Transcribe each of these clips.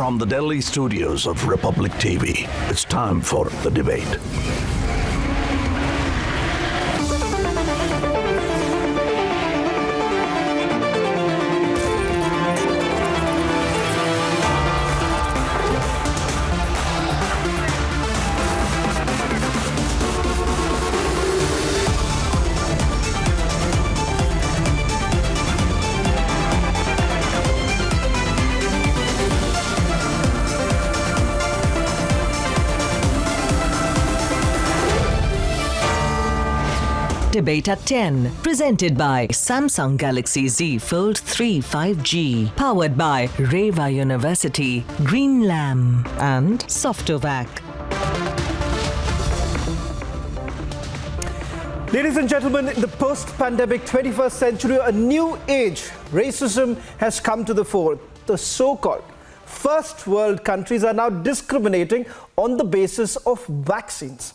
From the Delhi studios of Republic TV, it's time for the debate. Debate at 10, presented by Samsung Galaxy Z Fold 3 5G, powered by Reva University, Green Lamb and Softovac. Ladies and gentlemen, in the post-pandemic 21st century, a new age, racism has come to the fore. The so-called first world countries are now discriminating on the basis of vaccines.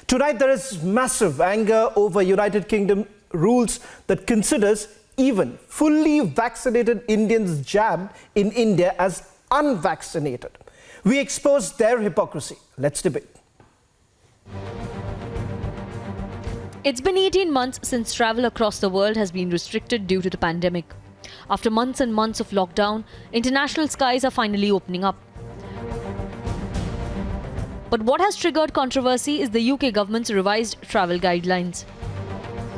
Tonight, there is massive anger over United Kingdom rules that considers even fully vaccinated Indians jabbed in India as unvaccinated. We expose their hypocrisy. Let's debate. It's been 18 months since travel across the world has been restricted due to the pandemic. After months and months of lockdown, international skies are finally opening up. But what has triggered controversy is the UK government's revised travel guidelines.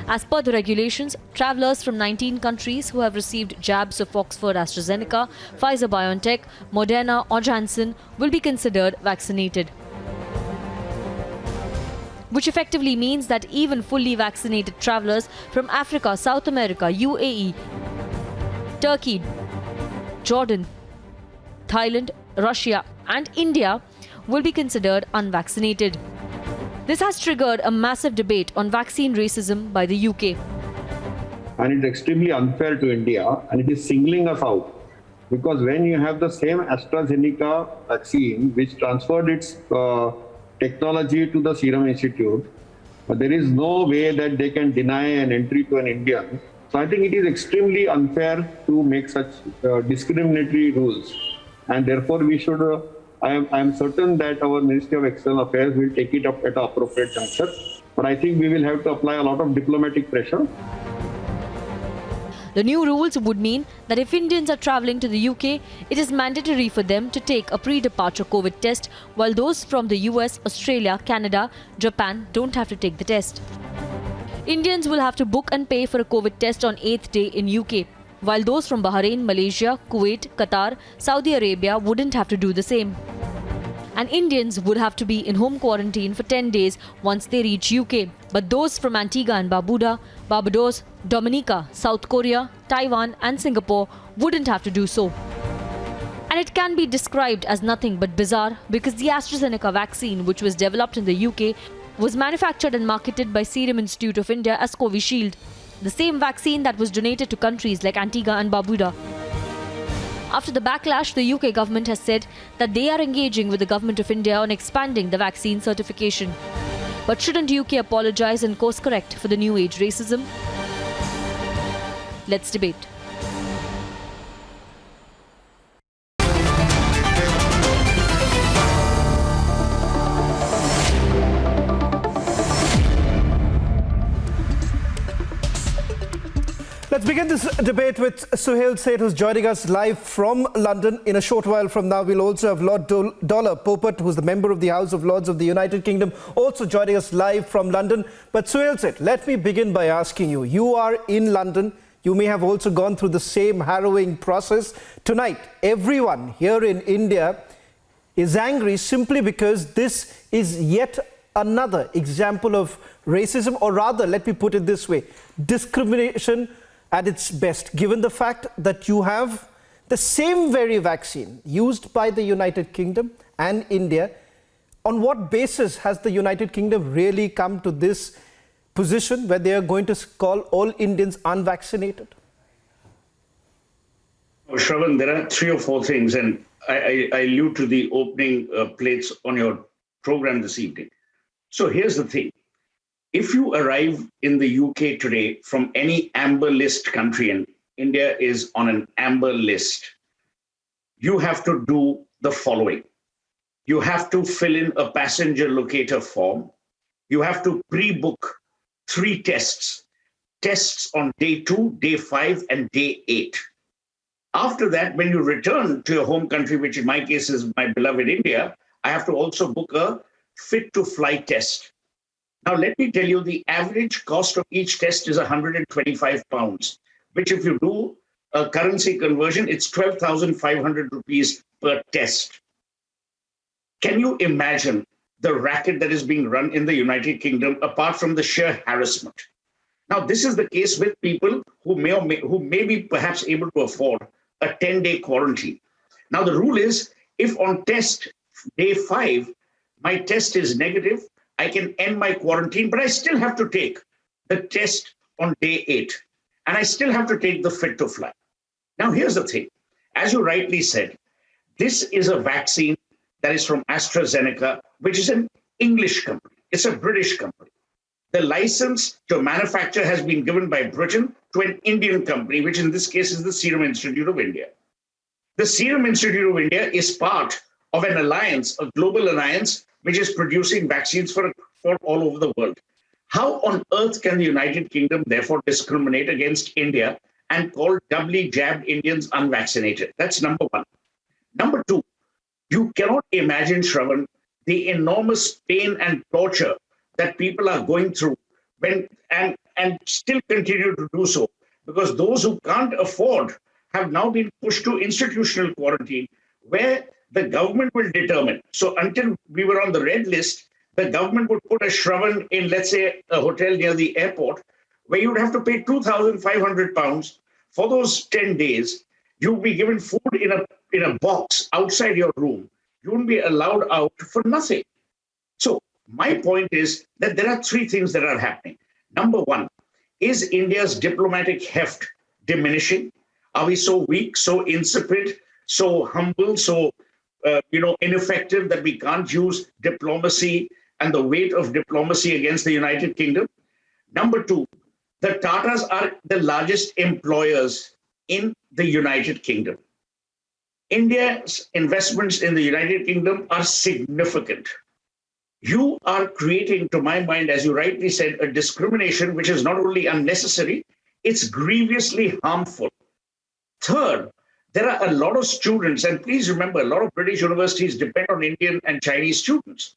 As per the regulations, travellers from 19 countries who have received jabs of Oxford AstraZeneca, Pfizer-BioNTech, Moderna or Janssen will be considered vaccinated. Which effectively means that even fully vaccinated travellers from Africa, South America, UAE, Turkey, Jordan, Thailand, Russia and India will be considered unvaccinated. This has triggered a massive debate on vaccine racism by the UK. And it's extremely unfair to India, and it is singling us out. Because when you have the same AstraZeneca vaccine, which transferred its technology to the Serum Institute, there is no way that they can deny an entry to an Indian. So I think it is extremely unfair to make such discriminatory rules. And therefore we should I am certain that our Ministry of External Affairs will take it up at an appropriate juncture. But I think we will have to apply a lot of diplomatic pressure. The new rules would mean that if Indians are travelling to the UK, it is mandatory for them to take a pre-departure COVID test, while those from the US, Australia, Canada, Japan don't have to take the test. Indians will have to book and pay for a COVID test on 8th day in UK, while those from Bahrain, Malaysia, Kuwait, Qatar, Saudi Arabia wouldn't have to do the same. And Indians would have to be in home quarantine for 10 days once they reach UK. But those from Antigua and Barbuda, Barbados, Dominica, South Korea, Taiwan and Singapore wouldn't have to do so. And it can be described as nothing but bizarre because the AstraZeneca vaccine, which was developed in the UK, was manufactured and marketed by Serum Institute of India as Covishield, the same vaccine that was donated to countries like Antigua and Barbuda. After the backlash, the UK government has said that they are engaging with the Government of India on expanding the vaccine certification. But shouldn't UK apologise and course correct for the new age racism? Let's debate. Let's begin this debate with Suhail Seth, who's joining us live from London. In a short while from now, we'll also have Lord Dollar Popat, who's the member of the House of Lords of the United Kingdom, also joining us live from London. But Suhail Seth, let me begin by asking you, you are in London. You may have also gone through the same harrowing process. Tonight, everyone here in India is angry simply because this is yet another example of racism, or rather, let me put it this way, discrimination at its best, given the fact that you have the same very vaccine used by the United Kingdom and India. On what basis has the United Kingdom really come to this position where they are going to call all Indians unvaccinated? Oh, Shravan, there are 3 or 4 things, and I allude to the opening plates on your program this evening. So here's the thing. If you arrive in the UK today from any amber list country, and India is on an amber list, you have to do the following. You have to fill in a passenger locator form. You have to pre-book 3 tests. Tests on day 2, day 5, and day 8. After that, when you return to your home country, which in my case is my beloved India, I have to also book a fit-to-fly test. Now, let me tell you, the average cost of each test is £125, which if you do a currency conversion, it's 12,500 rupees per test. Can you imagine the racket that is being run in the United Kingdom, apart from the sheer harassment? Now, this is the case with people who may be perhaps able to afford a 10-day quarantine. Now, the rule is, if on test day 5, my test is negative, I can end my quarantine, but I still have to take the test on day 8. And I still have to take the fit to fly. Now, here's the thing. As you rightly said, this is a vaccine that is from AstraZeneca, which is an English company. It's a British company. The license to manufacture has been given by Britain to an Indian company, which in this case is the Serum Institute of India. The Serum Institute of India is part of an alliance, a global alliance, which is producing vaccines for all over the world. How on earth can the United Kingdom therefore discriminate against India and call doubly jabbed Indians unvaccinated? That's number one. Number two, you cannot imagine, Shravan, the enormous pain and torture that people are going through and still continue to do so, because those who can't afford have now been pushed to institutional quarantine, where the government will determine. So until we were on the red list, the government would put a Shravan in, let's say, a hotel near the airport, where you would have to pay £2,500 for those 10 days. You would be given food in a box outside your room. You wouldn't be allowed out for nothing. So my point is that there are 3 things that are happening. Number one, is India's diplomatic heft diminishing? Are we so weak, so insipid, so humble, so ineffective that we can't use diplomacy and the weight of diplomacy against the United Kingdom? Number two, the Tatas are the largest employers in the United Kingdom. India's investments in the United Kingdom are significant. You are creating, to my mind, as you rightly said, a discrimination which is not only unnecessary, it's grievously harmful. Third, there are a lot of students, and please remember, a lot of British universities depend on Indian and Chinese students.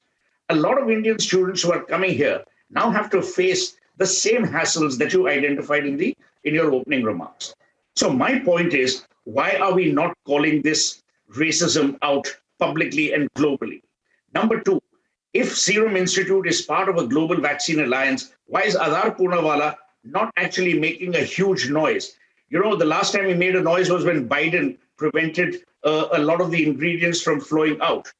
A lot of Indian students who are coming here now have to face the same hassles that you identified in your opening remarks. So my point is, why are we not calling this racism out publicly and globally? Number two, if Serum Institute is part of a global vaccine alliance, why is Adar Poonawala not actually making a huge noise? You know, the last time he made a noise was when Biden prevented a lot of the ingredients from flowing out.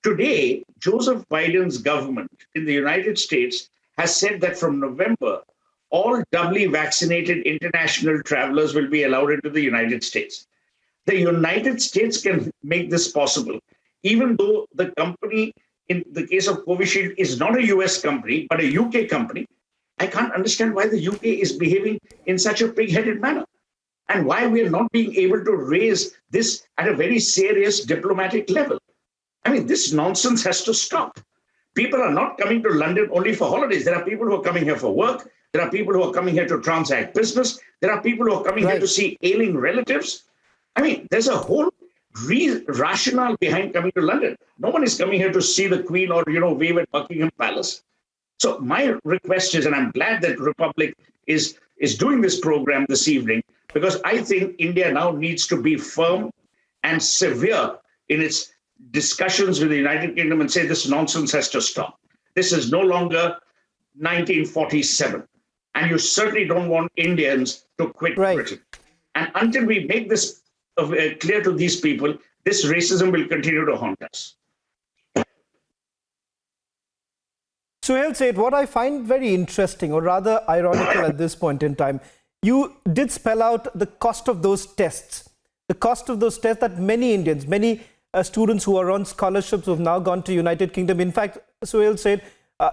Today, Joseph Biden's government in the United States has said that from November, all doubly vaccinated international travelers will be allowed into the United States. The United States can make this possible, even though the company, in the case of Covishield, is not a US company, but a UK company. I can't understand why the UK is behaving in such a pig-headed manner, and why we are not being able to raise this at a very serious diplomatic level. I mean, this nonsense has to stop. People are not coming to London only for holidays. There are people who are coming here for work. There are people who are coming here to transact business. There are people who are coming here to see ailing relatives. I mean, there's a whole rationale behind coming to London. No one is coming here to see the Queen or, wave at Buckingham Palace. So my request is, and I'm glad that Republic is doing this program this evening, because I think India now needs to be firm and severe in its discussions with the United Kingdom and say this nonsense has to stop. This is no longer 1947. And you certainly don't want Indians to quit Britain. And until we make this clear to these people, this racism will continue to haunt us. Suhail Seth, what I find very interesting, or rather ironical at this point in time, you did spell out the cost of those tests. The cost of those tests that many Indians, many students who are on scholarships who have now gone to United Kingdom. In fact, Suhail said,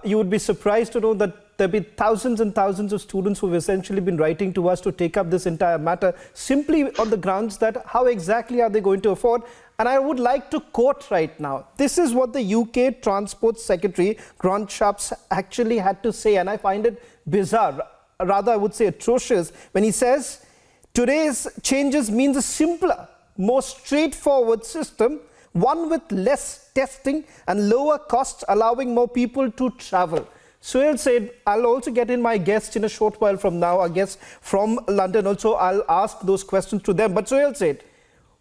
you would be surprised to know that there have been thousands and thousands of students who have essentially been writing to us to take up this entire matter simply on the grounds that how exactly are they going to afford? And I would like to quote right now. This is what the UK Transport Secretary, Grant Shapps, actually had to say. And I find it bizarre, rather I would say atrocious, when he says, today's changes means a simpler, more straightforward system, one with less testing and lower costs, allowing more people to travel. Suhail said, I'll also get in my guests in a short while from now, our guests from London. Also, I'll ask those questions to them. But Suhail said,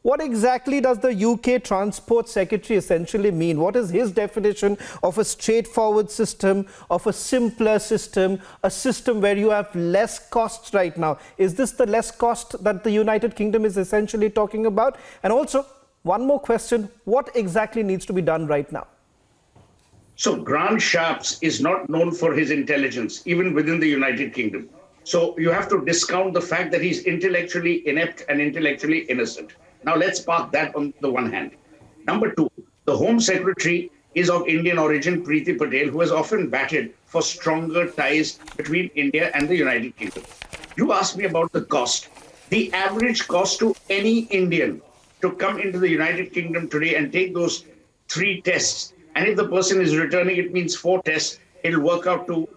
what exactly does the UK Transport Secretary essentially mean? What is his definition of a straightforward system, of a simpler system, a system where you have less costs right now? Is this the less cost that the United Kingdom is essentially talking about? And also, one more question, what exactly needs to be done right now? So Grant Shapps is not known for his intelligence, even within the United Kingdom. So you have to discount the fact that he's intellectually inept and intellectually innocent. Now let's park that on the one hand. Number two, the Home Secretary is of Indian origin, Preeti Patel, who has often batted for stronger ties between India and the United Kingdom. You asked me about the cost. The average cost to any Indian to come into the United Kingdom today and take those 3 tests, and if the person is returning, it means 4 tests, it'll work out to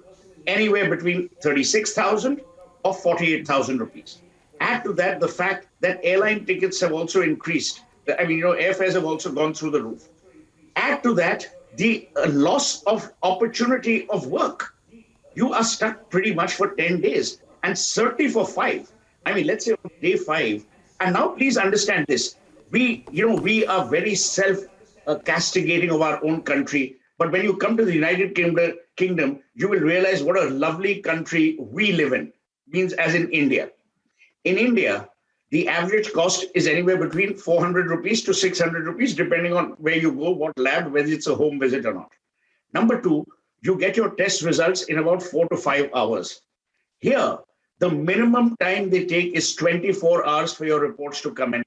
anywhere between 36,000 or 48,000 rupees. Add to that the fact that airline tickets have also increased. I mean, airfares have also gone through the roof. Add to that the loss of opportunity of work. You are stuck pretty much for 10 days and certainly for 5. I mean, let's say on day 5. And now please understand this. We are very self-castigating of our own country. But when you come to the United Kingdom, you will realize what a lovely country we live in, means as in India. In India, the average cost is anywhere between 400 rupees to 600 rupees, depending on where you go, what lab, whether it's a home visit or not. Number 2, you get your test results in about 4 to 5 hours. Here, the minimum time they take is 24 hours for your reports to come in.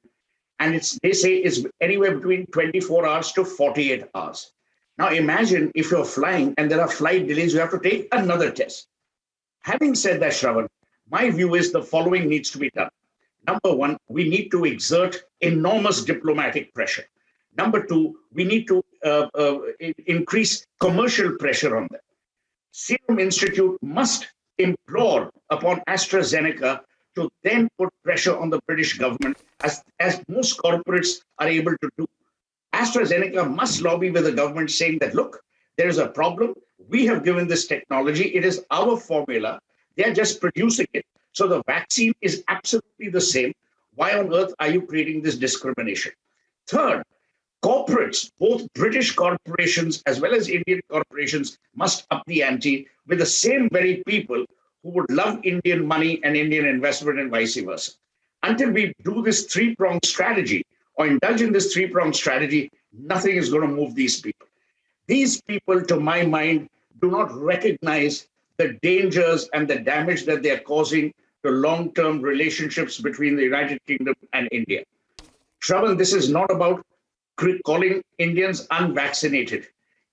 And they say it's anywhere between 24 hours to 48 hours. Now imagine if you're flying and there are flight delays, you have to take another test. Having said that, Shravan, my view is the following needs to be done. Number 1, we need to exert enormous diplomatic pressure. Number 2, we need to increase commercial pressure on them. Serum Institute must implore upon AstraZeneca to then put pressure on the British government, as most corporates are able to do. AstraZeneca must lobby with the government saying that, look, there is a problem. We have given this technology. It is our formula. They are just producing it. So the vaccine is absolutely the same. Why on earth are you creating this discrimination? Third, corporates, both British corporations as well as Indian corporations, must up the ante with the same very people who would love Indian money and Indian investment and vice versa. Until we do this 3-pronged strategy or indulge in this 3-pronged strategy, nothing is going to move these people. These people, to my mind, do not recognize the dangers and the damage that they are causing to long-term relationships between the United Kingdom and India. Shravan, this is not about calling Indians unvaccinated.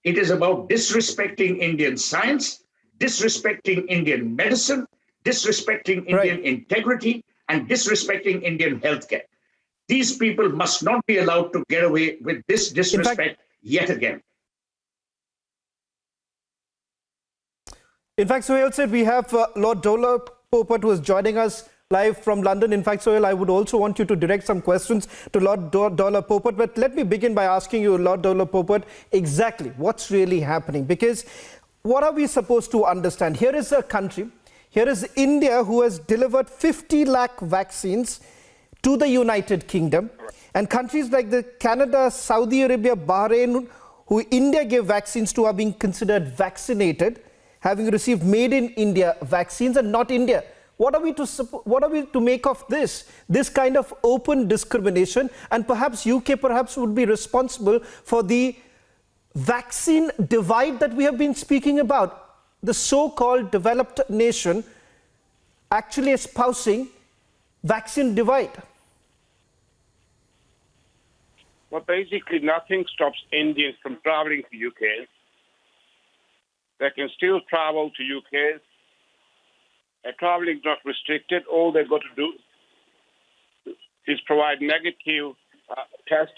It is about disrespecting Indian science, disrespecting Indian medicine, disrespecting Indian integrity, and disrespecting Indian healthcare. These people must not be allowed to get away with this disrespect yet again. In fact, Suhail said we have Lord Dollar Popat, who is joining us live from London. In fact, Suhail, I would also want you to direct some questions to Lord Dollar Popat. But let me begin by asking you, Lord Dollar Popat, exactly what's really happening? Because what are we supposed to understand? Here is a country, here is India, who has delivered 50 lakh vaccines to the United Kingdom. And countries like the Canada, Saudi Arabia, Bahrain, who India gave vaccines to, are being considered vaccinated, having received made in India vaccines, and not India. What are we to make of this kind of open discrimination? And perhaps UK would be responsible for the vaccine divide that we have been speaking about. The so-called developed nation actually espousing vaccine divide. Well, basically nothing stops Indians from traveling to UK. They can still travel to UK. Traveling is not restricted. All they've got to do is provide negative test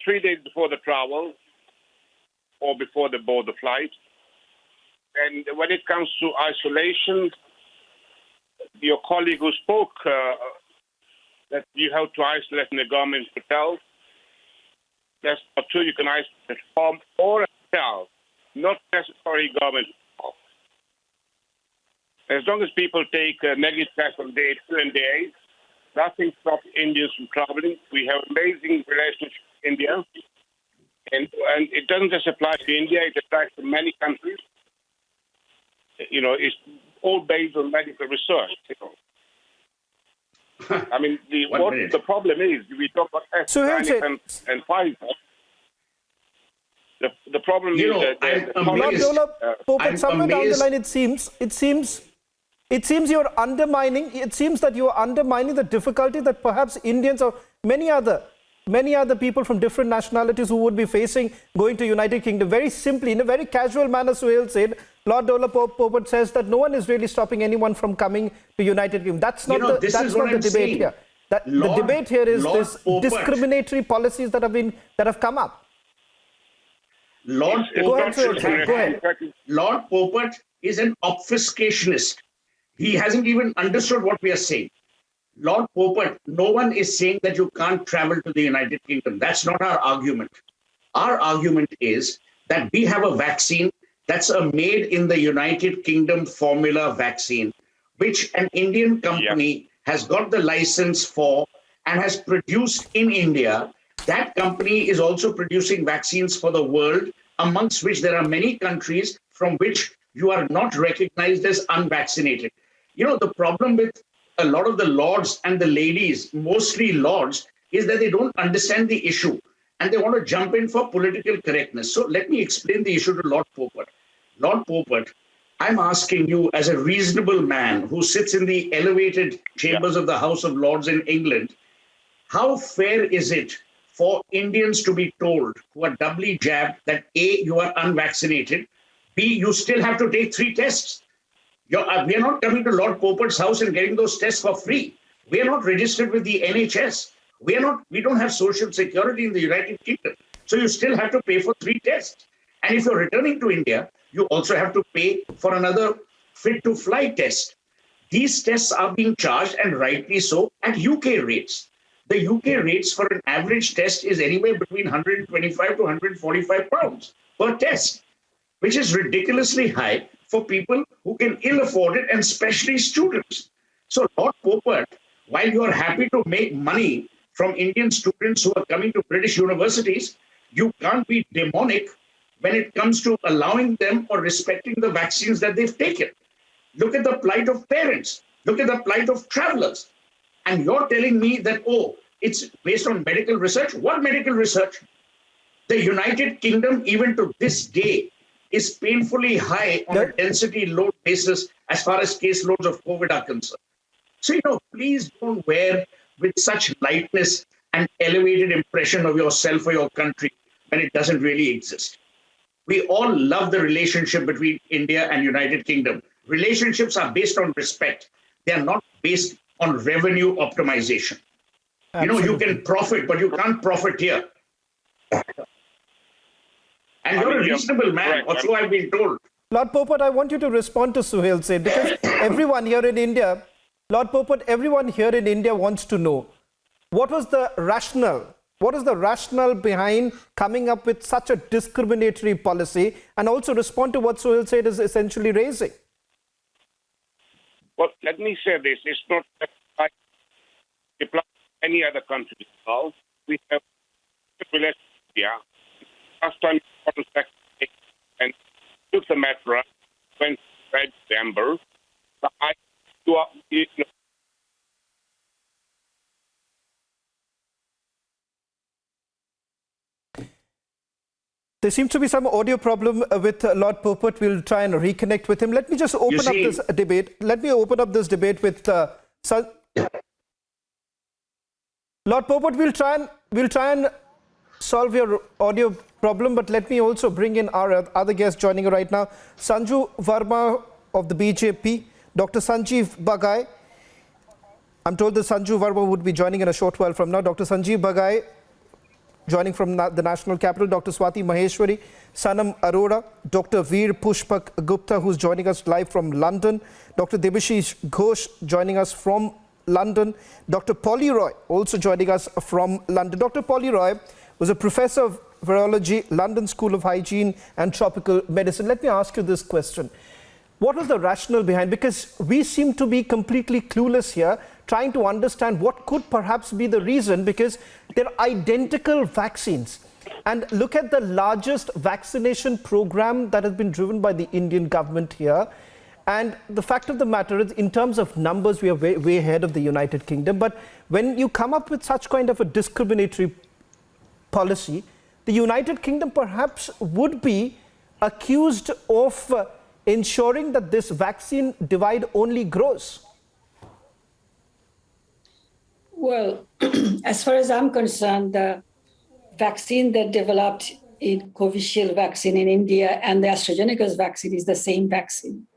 3 days before the travel or before they board the flight. And when it comes to isolation, your colleague who spoke that you have to isolate in a government hotel, that's not true. You can isolate at home or a hotel, not necessarily government hotel. As long as people take a negative test on day 2 and day 8, nothing stops Indians from traveling. We have amazing relationship with India. And it doesn't just apply to India, it applies to many countries. You know, it's all based on medical research. You know. I mean, the problem is, we talk about AstraZeneca and Pfizer. The problem is that Popat, somewhere down the line, it seems you're undermining. It seems that you are undermining the difficulty that perhaps Indians or many other people from different nationalities who would be facing going to United Kingdom. Very simply, in a very casual manner, Suhail said, Lord Dollar Popat says that no one is really stopping anyone from coming to United Kingdom. That's not the debate here. The debate here is this discriminatory policies that have come up. Lord Popat is an obfuscationist. He hasn't even understood what we are saying. Lord Popat, no one is saying that you can't travel to the United Kingdom. That's not our argument. Our argument is that we have a vaccine that's a made in the United Kingdom formula vaccine, which an Indian company has got the license for and has produced in India. That company is also producing vaccines for the world, amongst which there are many countries from which you are not recognized as unvaccinated. You know, the problem with a lot of the lords and the ladies, mostly lords, is that they don't understand the issue and they want to jump in for political correctness. So let me explain the issue to Lord Popat. Lord Popat, I'm asking you as a reasonable man who sits in the elevated chambers of the House of Lords in England, how fair is it for Indians to be told who are doubly jabbed that A, you are unvaccinated, B, you still have to take 3 tests? We are not coming to Lord Popat's house and getting those tests for free. We are not registered with the NHS. We don't have social security in the United Kingdom. So you still have to pay for 3 tests. And if you're returning to India, you also have to pay for another fit to fly test. These tests are being charged, and rightly so, at UK rates. The UK rates for an average test is anywhere between 125 to 145 pounds per test, which is ridiculously high for people who can ill afford it, and especially students. So Lord Popat, while you are happy to make money from Indian students who are coming to British universities, you can't be demonic when it comes to allowing them or respecting the vaccines that they've taken. Look at the plight of parents. Look at the plight of travelers. And you're telling me that, oh, it's based on medical research? What medical research? The United Kingdom, even to this day, is painfully high on a density load basis as far as caseloads of COVID are concerned. So, please don't wear with such lightness an elevated impression of yourself or your country when it doesn't really exist. We all love the relationship between India and United Kingdom. Relationships are based on respect. They are not based on revenue optimization. Absolutely. You can profit, but you can't profit here. And you're a reasonable man, or so I've been told. Lord Popat, I want you to respond to Suhail said, because everyone here in India, Lord Popat, everyone here in India wants to know, what was the rationale? What is the rationale behind coming up with such a discriminatory policy, and also respond to what Suhail said is essentially raising? Well, let me say this. It's not like any other country. We have relations here. Last time and took the metro, went to December. There seems to be some audio problem with Lord Popat. We'll try and reconnect with him. Let me just open up this debate. Let me open up this debate with Lord Popat. We'll try and solve your audio problem, but let me also bring in our other guest joining right now, Sanju Verma of the BJP, Dr. Sanjeev Bagai. I'm told that Sanju Verma would be joining in a short while from now. Dr. Sanjeev Bagai, joining from the national capital, Dr. Swati Maheshwari, Sanam Arora, Dr. Veer Pushpak Gupta, who's joining us live from London, Dr. Debashish Ghosh joining us from London, Dr. Polly Roy also joining us from London. Dr. Polly Roy was a professor of virology, London School of Hygiene and Tropical Medicine. Let me ask you this question. What was the rationale behind? Because we seem to be completely clueless here, trying to understand what could perhaps be the reason, because they're identical vaccines. And look at the largest vaccination program that has been driven by the Indian government here. And the fact of the matter is, in terms of numbers, we are way ahead of the United Kingdom. But when you come up with such kind of a discriminatory policy, the United Kingdom perhaps would be accused of ensuring that this vaccine divide only grows. Well, as far as I'm concerned, the vaccine that developed in Covishield vaccine in India and the AstraZeneca's vaccine is the same vaccine.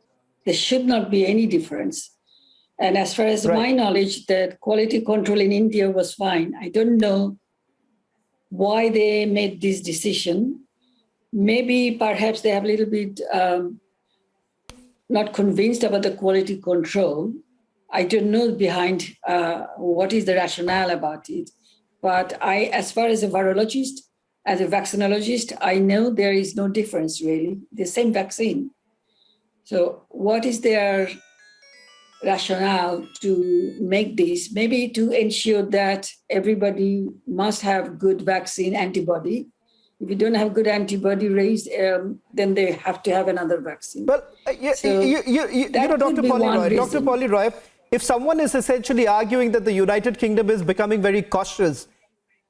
There should not be any difference. And as far as my knowledge, the quality control in India was fine. I don't know why they made this decision. Maybe perhaps they have a little bit not convinced about the quality control. I don't know behind what is the rationale about it. But as far as a virologist, as a vaccinologist, I know there is no difference really, the same vaccine. So what is their rationale to make this? Maybe to ensure that everybody must have good vaccine antibody. If you don't have good antibody raised, then they have to have another vaccine. Well, Dr. Polly Roy, if someone is essentially arguing that the United Kingdom is becoming very cautious,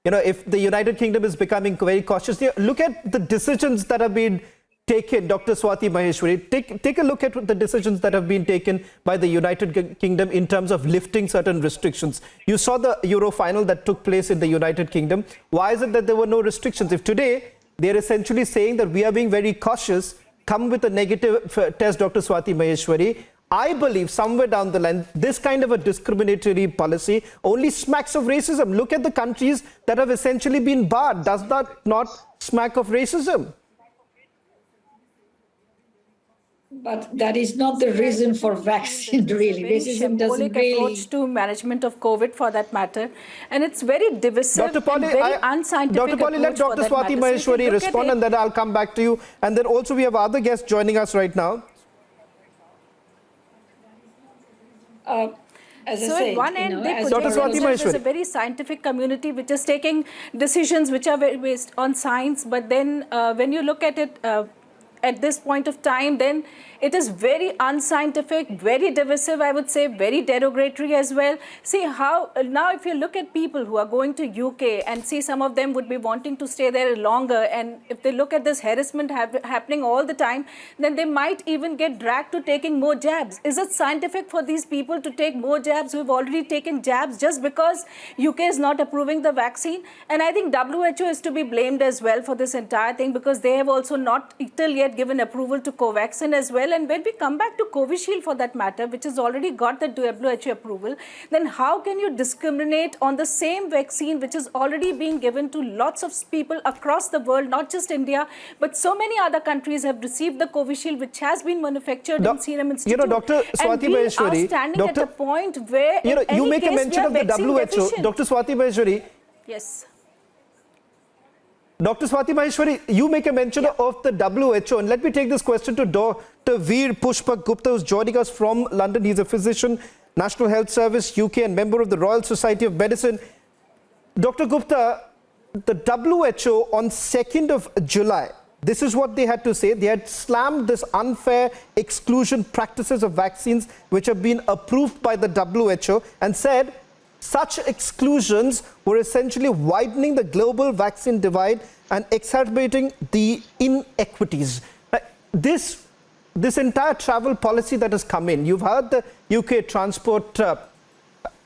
if the United Kingdom is becoming very cautious, look at the decisions that have been taken, Dr. Swati Maheshwari. Take a look at the decisions that have been taken by the United Kingdom in terms of lifting certain restrictions. You saw the Euro final that took place in the United Kingdom. Why is it that there were no restrictions? If today they're essentially saying that we are being very cautious, come with a negative test, Dr. Swati Maheshwari, I believe somewhere down the line, this kind of a discriminatory policy only smacks of racism. Look at the countries that have essentially been barred. Does that not smack of racism? But that is not the reason for vaccine, really. Racism doesn't really... approach to management of COVID, for that matter. And it's very divisive and very unscientific. Dr. Polly, let Dr. Swati Maheshwari respond, and then I'll come back to you. And then also we have other guests joining us right now. As I said, at one end, there's a very scientific community which is taking decisions which are based on science. But then when you look at it at this point of time, then it is very unscientific, very divisive, I would say, very derogatory as well. See how, now if you look at people who are going to UK and see some of them would be wanting to stay there longer, and if they look at this harassment happening all the time, then they might even get dragged to taking more jabs. Is it scientific for these people to take more jabs who have already taken jabs just because UK is not approving the vaccine? And I think WHO is to be blamed as well for this entire thing, because they have also not till yet given approval to Covaxin as well. And when we come back to Covishield, for that matter, which has already got the WHO approval, then how can you discriminate on the same vaccine which is already being given to lots of people across the world, not just India, but so many other countries have received the Covishield, which has been manufactured in Serum Institute. Dr. Swati Maheshwari, and we are standing at a point where you make a mention of the WHO. Deficient. Dr. Swati Maheshwari. Yes. Dr. Swati Maheshwari, you make a mention of the WHO, and let me take this question to Dr. Veer Pushpak Gupta, who's joining us from London. He's a physician, National Health Service, UK, and member of the Royal Society of Medicine. Dr. Gupta, the WHO on 2nd of July, this is what they had to say. They had slammed this unfair exclusion practices of vaccines which have been approved by the WHO, and said such exclusions were essentially widening the global vaccine divide and exacerbating the inequities. This entire travel policy that has come in, you've heard the UK Transport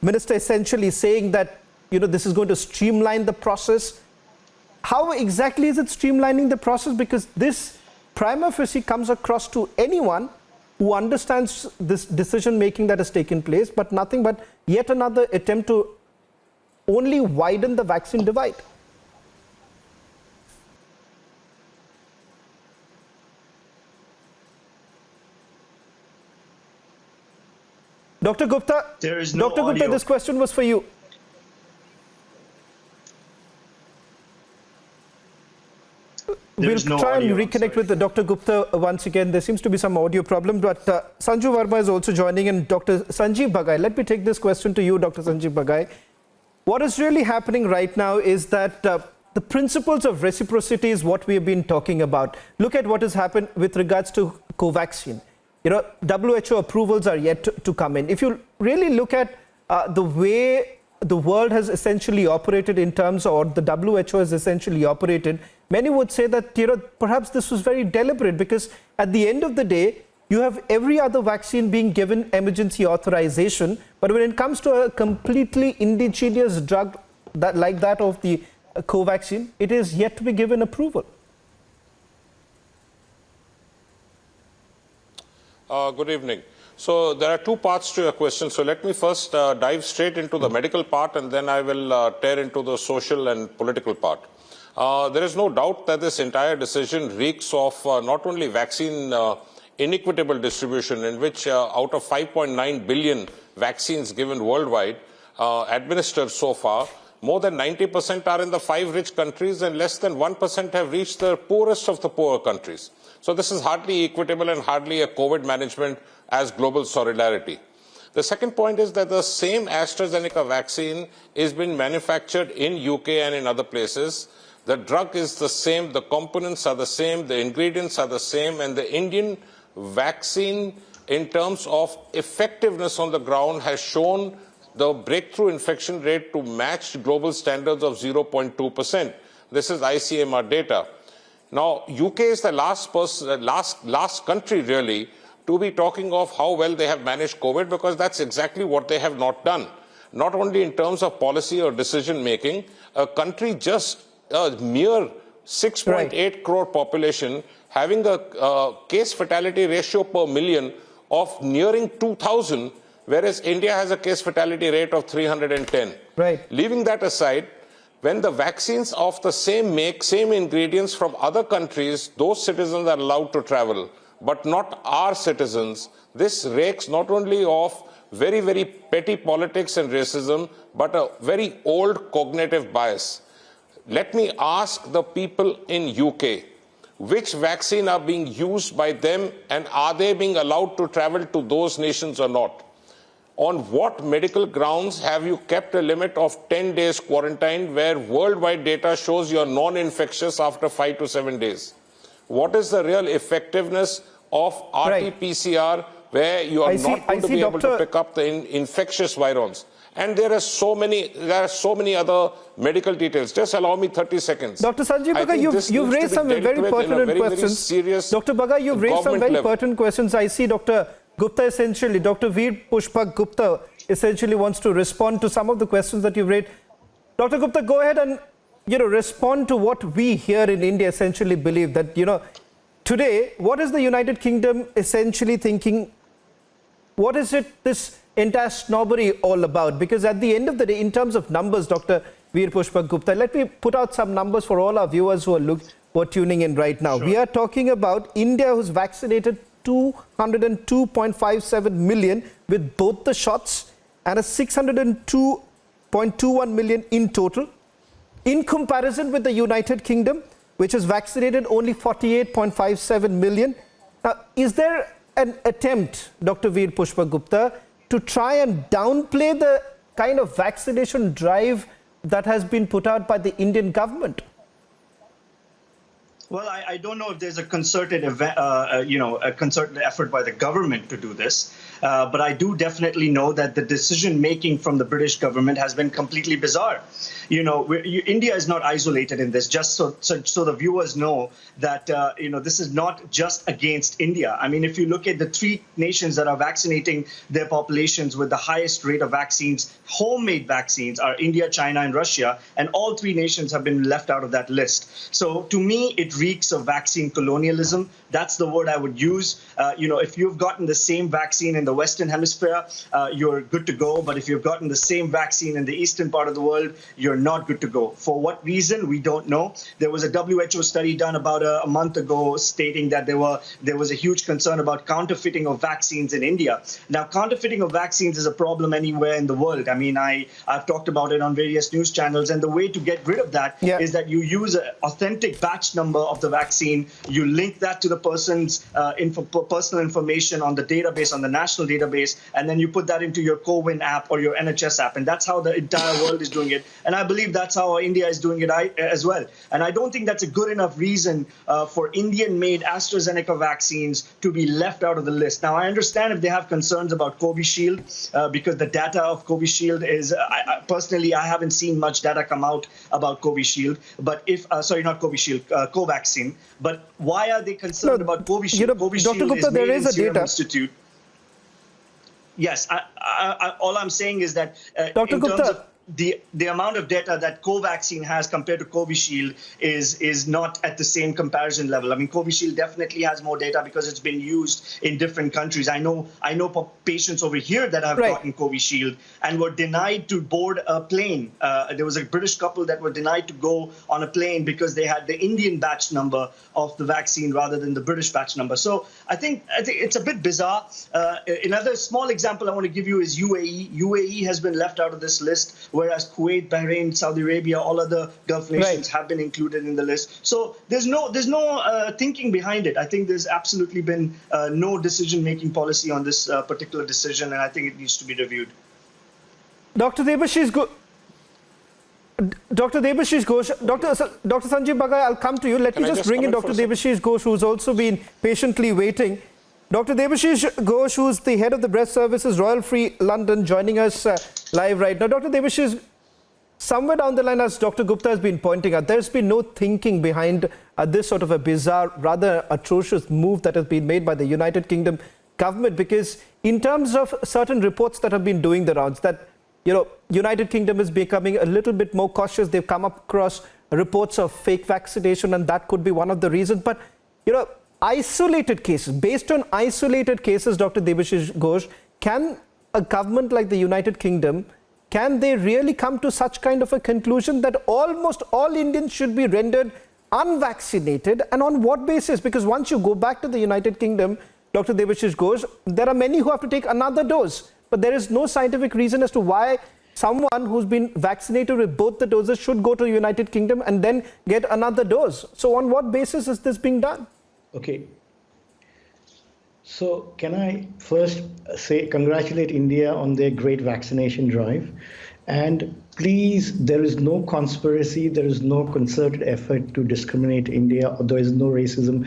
Minister essentially saying that this is going to streamline the process. How exactly is it streamlining the process? Because this prima facie comes across to anyone who understands this decision making that has taken place, but nothing but yet another attempt to only widen the vaccine divide. Dr. Gupta, There is no Dr. Gupta, audio. this question was for you. We'll try and reconnect with Dr. Gupta once again. There seems to be some audio problem, but Sanju Verma is also joining in. Dr. Sanjeev Bhagai, let me take this question to you, Dr. Sanjeev Bhagai. What is really happening right now is that the principles of reciprocity is what we have been talking about. Look at what has happened with regards to Covaxin. You know, WHO approvals are yet to come in. If you really look at the way the world has essentially operated in terms, or the WHO has essentially operated, many would say that, you know, perhaps this was very deliberate, because at the end of the day, you have every other vaccine being given emergency authorization, but when it comes to a completely indigenous drug like that of the Covaxin, it is yet to be given approval. Good evening. So there are two parts to your question. So let me first dive straight into the medical part, and then I will tear into the social and political part. There is no doubt that this entire decision reeks of not only vaccine inequitable distribution, in which out of 5.9 billion vaccines given worldwide, administered so far, more than 90% are in the 5 rich countries, and less than 1% have reached the poorest of the poorer countries. So this is hardly equitable and hardly a COVID management as global solidarity. The second point is that the same AstraZeneca vaccine is being manufactured in UK and in other places. The drug is the same, the components are the same, the ingredients are the same, and the Indian vaccine, in terms of effectiveness on the ground, has shown the breakthrough infection rate to match global standards of 0.2%. This is ICMR data. Now, UK is the last country really to be talking of how well they have managed COVID, because that's exactly what they have not done. Not only in terms of policy or decision making, a country just a mere 6.8 crore population having a case fatality ratio per million of nearing 2,000, whereas India has a case fatality rate of 310. Right. Leaving that aside, when the vaccines of the same make, same ingredients from other countries, those citizens are allowed to travel, but not our citizens, this reeks not only of very, very petty politics and racism, but a very old cognitive bias. Let me ask the people in UK, which vaccine are being used by them, and are they being allowed to travel to those nations or not? On what medical grounds have you kept a limit of 10 days quarantine, where worldwide data shows you're non-infectious after 5 to 7 days? What is the real effectiveness of RT-PCR, where you are not going to be able to pick up the infectious virons? And there are so many other medical details. Just allow me 30 seconds. Dr. Sanjeev Bhagai, you've raised some very pertinent questions. Dr. Bhagai, you've raised some very pertinent questions. I see Dr. Gupta essentially, Dr. Veer Pushpak Gupta essentially wants to respond to some of the questions that you've raised. Dr. Gupta, go ahead and, you know, respond to what we here in India essentially believe, that, you know, today, what is the United Kingdom essentially thinking? What is it, this entire snobbery all about? Because at the end of the day, in terms of numbers, Dr. Veer Pushpak Gupta, let me put out some numbers for all our viewers who are tuning in right now. Sure. We are talking about India, who's vaccinated 202.57 million with both the shots, and a 602.21 million in total. In comparison with the United Kingdom, which has vaccinated only 48.57 million. Now, is there an attempt, Dr. Veer Pushpak Gupta, to try and downplay the kind of vaccination drive that has been put out by the Indian government? Well, I don't know if there's a concerted a concerted effort by the government to do this, but I do definitely know that the decision making from the British government has been completely bizarre. You know, India is not isolated in this. Just so the viewers know that this is not just against India. I mean, if you look at the 3 nations that are vaccinating their populations with the highest rate of vaccines, homemade vaccines, are India, China, and Russia, and all 3 nations have been left out of that list. So to me, it reeks of vaccine colonialism. That's the word I would use. If you've gotten the same vaccine in the the Western Hemisphere, you're good to go. But if you've gotten the same vaccine in the eastern part of the world, you're not good to go. For what reason, we don't know. There was a WHO study done about a month ago stating that there was a huge concern about counterfeiting of vaccines in India. Now, counterfeiting of vaccines is a problem anywhere in the world. I mean, I've talked about it on various news channels, and the way to get rid of that is that you use an authentic batch number of the vaccine, you link that to the person's personal information on the database, on the national database, and then you put that into your CoWIN app or your NHS app, and that's how the entire world is doing it. And I believe that's how India is doing it as well. And I don't think that's a good enough reason for Indian-made AstraZeneca vaccines to be left out of the list. Now, I understand if they have concerns about Covishield, because the data of Covishield is, personally, I haven't seen much data come out about Covishield, but not Covishield, Covaxin. But why are they concerned about Covishield? Covishield Dr. Gupta, there is a Serum data. Institute. Yes, all I'm saying is that Dr. in Gupta, terms of the amount of data that Covaxin has compared to Covishield is not at the same comparison level. I mean, Covishield definitely has more data because it's been used in different countries. I know patients over here that have gotten Covishield and were denied to board a plane. There was a British couple that were denied to go on a plane because they had the Indian batch number of the vaccine rather than the British batch number. So I think it's a bit bizarre. Another small example I want to give you is UAE. UAE has been left out of this list, whereas Kuwait, Bahrain, Saudi Arabia, all other Gulf nations have been included in the list. So there's no thinking behind it. I think there's absolutely been no decision-making policy on this particular decision, and I think it needs to be reviewed. Dr. Debashish Ghosh, Dr. Sanjeev Bagai, I'll come to you. Let me just bring in Dr. Debashish Ghosh, who's also been patiently waiting. Dr. Debashish Ghosh, who's the head of the Breast Services, Royal Free London, joining us live right now. Dr. Debashish, somewhere down the line, as Dr. Gupta has been pointing out, there's been no thinking behind this sort of a bizarre, rather atrocious move that has been made by the United Kingdom government, because in terms of certain reports that have been doing the rounds, that United Kingdom is becoming a little bit more cautious. They've come across reports of fake vaccination, and that could be one of the reasons. But, isolated cases, based on isolated cases, Dr. Debashish Ghosh, can a government like the United Kingdom, can they really come to such kind of a conclusion that almost all Indians should be rendered unvaccinated? And on what basis? Because once you go back to the United Kingdom, Dr. Debashish Ghosh, there are many who have to take another dose. But there is no scientific reason as to why someone who's been vaccinated with both the doses should go to the United Kingdom and then get another dose. So on what basis is this being done? Okay. So can I first say congratulate India on their great vaccination drive. And please, there is no conspiracy, there is no concerted effort to discriminate India, or there is no racism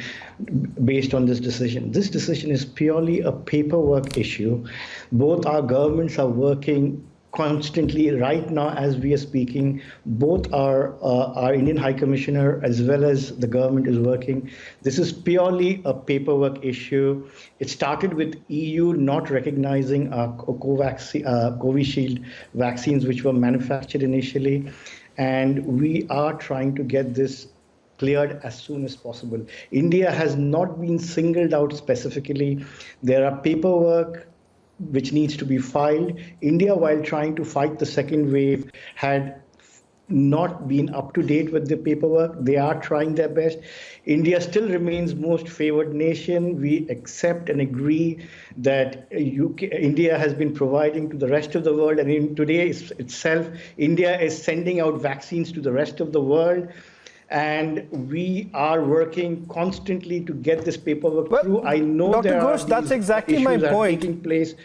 based on this decision. This decision is purely a paperwork issue. Both our governments are working constantly right now as we are speaking. Both our Indian High Commissioner as well as the government is working. This is purely a paperwork issue. It started with EU not recognizing our Covishield vaccines, which were manufactured initially. And we are trying to get this cleared as soon as possible. India has not been singled out specifically. There are paperwork which needs to be filed. India, while trying to fight the second wave, had not been up to date with the paperwork. They are trying their best. India still remains most favored nation. We accept and agree that India has been providing to the rest of the world, and in today itself, India is sending out vaccines to the rest of the world. And we are working constantly to get this paperwork through. I know Dr. there Ghosh, are that's exactly my point. Taking place.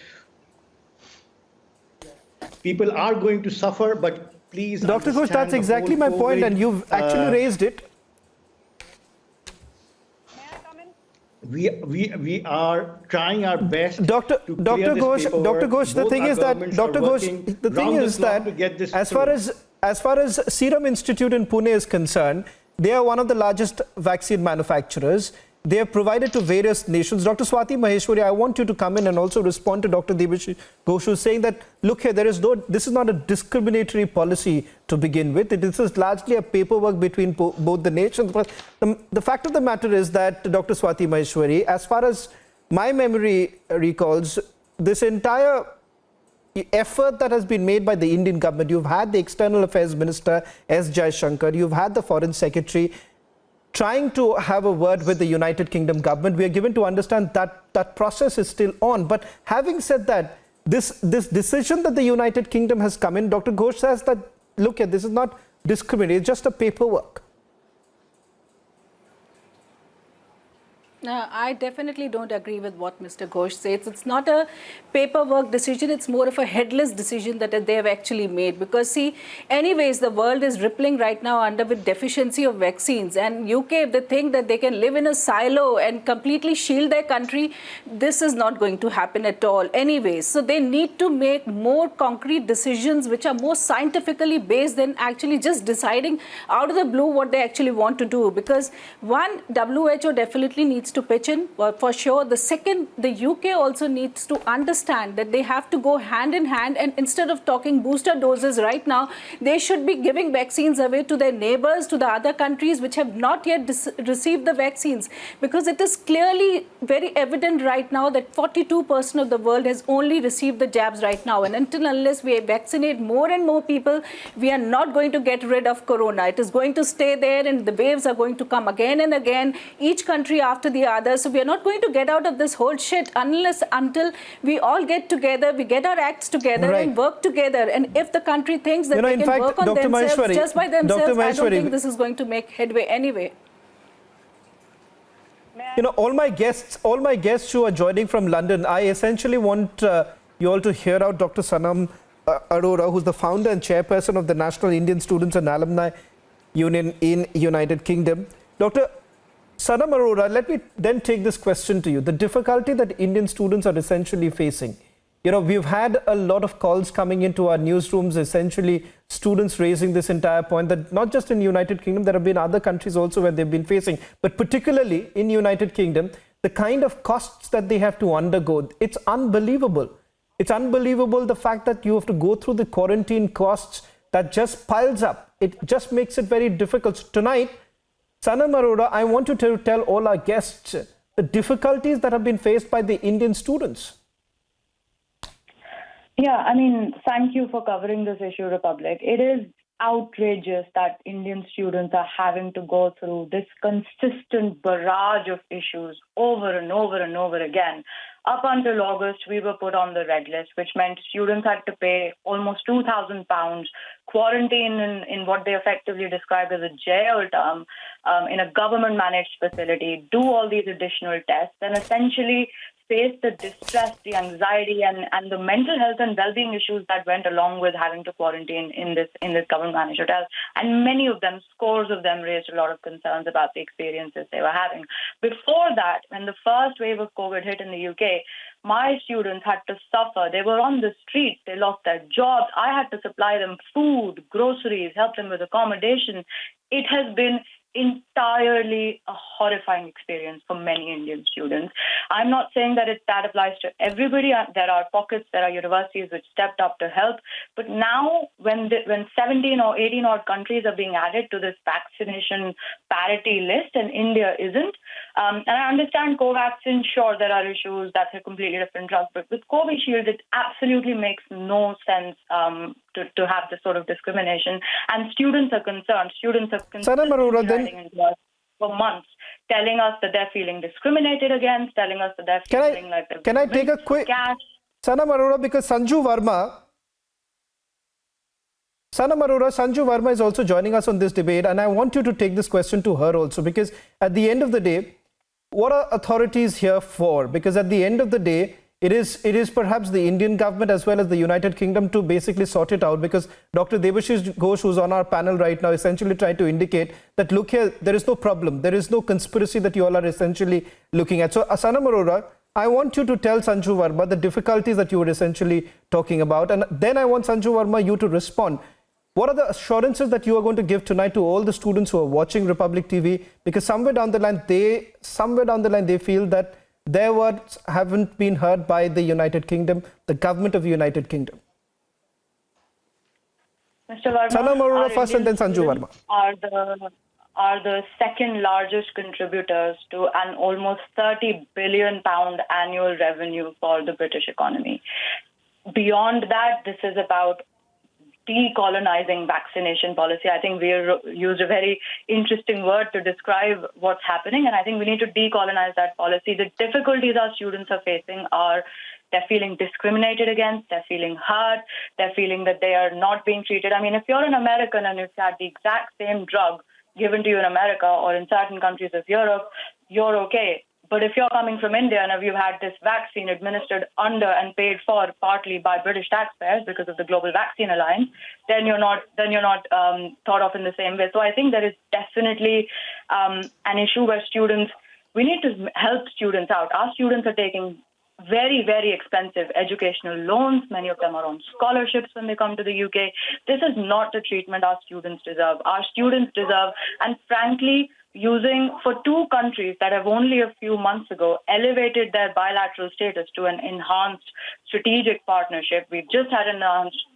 People are going to suffer, but please. Dr. Ghosh, that's exactly my point, and you've actually raised it. We are trying our best. Dr. Ghosh, the thing is that as far as Serum Institute in Pune is concerned, they are one of the largest vaccine manufacturers. They have provided to various nations. Dr. Swati Maheshwari, I want you to come in and also respond to Dr. Debashish Ghosh, who's saying that, look here, this is not a discriminatory policy to begin with. This is largely a paperwork between both the nations. But the fact of the matter is that, Dr. Swati Maheshwari, as far as my memory recalls, this entire effort that has been made by the Indian government, you've had the External Affairs Minister S. Jaishankar, you've had the Foreign Secretary trying to have a word with the United Kingdom government. We are given to understand that that process is still on. But having said that, this decision that the United Kingdom has come in, Dr. Ghosh says that, look, this is not discrimination, it's just a paperwork. I definitely don't agree with what Mr. Ghosh says. It's not a paperwork decision. It's more of a headless decision that they have actually made. Because see, anyways, the world is rippling right now under with deficiency of vaccines. And UK, if they think that they can live in a silo and completely shield their country, this is not going to happen at all. Anyways, so they need to make more concrete decisions which are more scientifically based than actually just deciding out of the blue what they actually want to do. Because one, WHO definitely needs to pitch in for sure. The second, the UK also needs to understand that they have to go hand in hand, and instead of talking booster doses right now, they should be giving vaccines away to their neighbors, to the other countries which have not yet received the vaccines, because it is clearly very evident right now that 42% of the world has only received the jabs right now, and until unless we vaccinate more and more people, we are not going to get rid of corona. It is going to stay there, and the waves are going to come again and again, each country after the other. So we are not going to get out of this whole shit until we all get together, we get our acts together and work together. And if the country thinks that they can work on themselves just by themselves, I don't think this is going to make headway anyway. All my guests who are joining from London, I essentially want you all to hear out Dr. Sanam Arora, who's the founder and chairperson of the National Indian Students and Alumni Union in United Kingdom. Dr. Sanam Arora, let me then take this question to you. The difficulty that Indian students are essentially facing. We've had a lot of calls coming into our newsrooms, essentially students raising this entire point that not just in the United Kingdom, there have been other countries also where they've been facing, but particularly in United Kingdom, the kind of costs that they have to undergo, it's unbelievable. It's unbelievable the fact that you have to go through the quarantine costs that just piles up. It just makes it very difficult. So tonight, Sanam Arora, I want you to tell all our guests the difficulties that have been faced by the Indian students. Yeah, thank you for covering this issue, Republic. It is outrageous that Indian students are having to go through this consistent barrage of issues over and over and over again. Up until August, we were put on the red list, which meant students had to pay almost £2,000, quarantine in what they effectively described as a jail term, in a government-managed facility, do all these additional tests, and essentially face the distress, the anxiety, and the mental health and well-being issues that went along with having to quarantine in this government-managed hotel. And many of them, scores of them, raised a lot of concerns about the experiences they were having. Before that, when the first wave of COVID hit in the UK, my students had to suffer. They were on the streets. They lost their jobs. I had to supply them food, groceries, help them with accommodation. It has been entirely a horrifying experience for many Indian students. I'm not saying that that applies to everybody. There are pockets, there are universities which stepped up to help. But now, when 17 or 18 odd countries are being added to this vaccination parity list and India isn't, and I understand Covaxin, sure, there are issues, that's a completely different drug. But with Covishield, it absolutely makes no sense to have this sort of discrimination. And students are concerned. Students have for months, telling us that they're feeling discriminated against, telling us that they're feeling like they're... Can I take a quick... Sanam Arora, because Sanju Verma is also joining us on this debate, and I want you to take this question to her also, because at the end of the day, what are authorities here for? Because at the end of the day, it is perhaps the Indian government as well as the United Kingdom to basically sort it out, because Dr. Debashish Ghosh, who's on our panel right now, essentially tried to indicate that, look here, there is no problem. There is no conspiracy that you all are essentially looking at. So, Sanam Arora, I want you to tell Sanju Verma the difficulties that you were essentially talking about. And then I want Sanju Verma, you to respond. What are the assurances that you are going to give tonight to all the students who are watching Republic TV? Because somewhere down the line, they feel that their words haven't been heard by the United Kingdom, the government of the United Kingdom. Mr. Verma, Sanam Arora first and then Sanju Verma. are the second largest contributors to an almost £30 billion annual revenue for the British economy. Beyond that, this is about decolonizing vaccination policy. I think we used a very interesting word to describe what's happening, and I think we need to decolonize that policy. The difficulties our students are facing are they're feeling discriminated against, they're feeling hurt, they're feeling that they are not being treated. I mean, if you're an American and you've had the exact same drug given to you in America or in certain countries of Europe, you're okay. But if you're coming from India and if you've had this vaccine administered under and paid for partly by British taxpayers because of the Global Vaccine Alliance, then you're not thought of in the same way. So I think there is definitely an issue where we need to help students out. Our students are taking very, very expensive educational loans. Many of them are on scholarships when they come to the UK. This is not the treatment our students deserve. Our students deserve, and frankly, for two countries that have only a few months ago elevated their bilateral status to an enhanced strategic partnership. We've just had an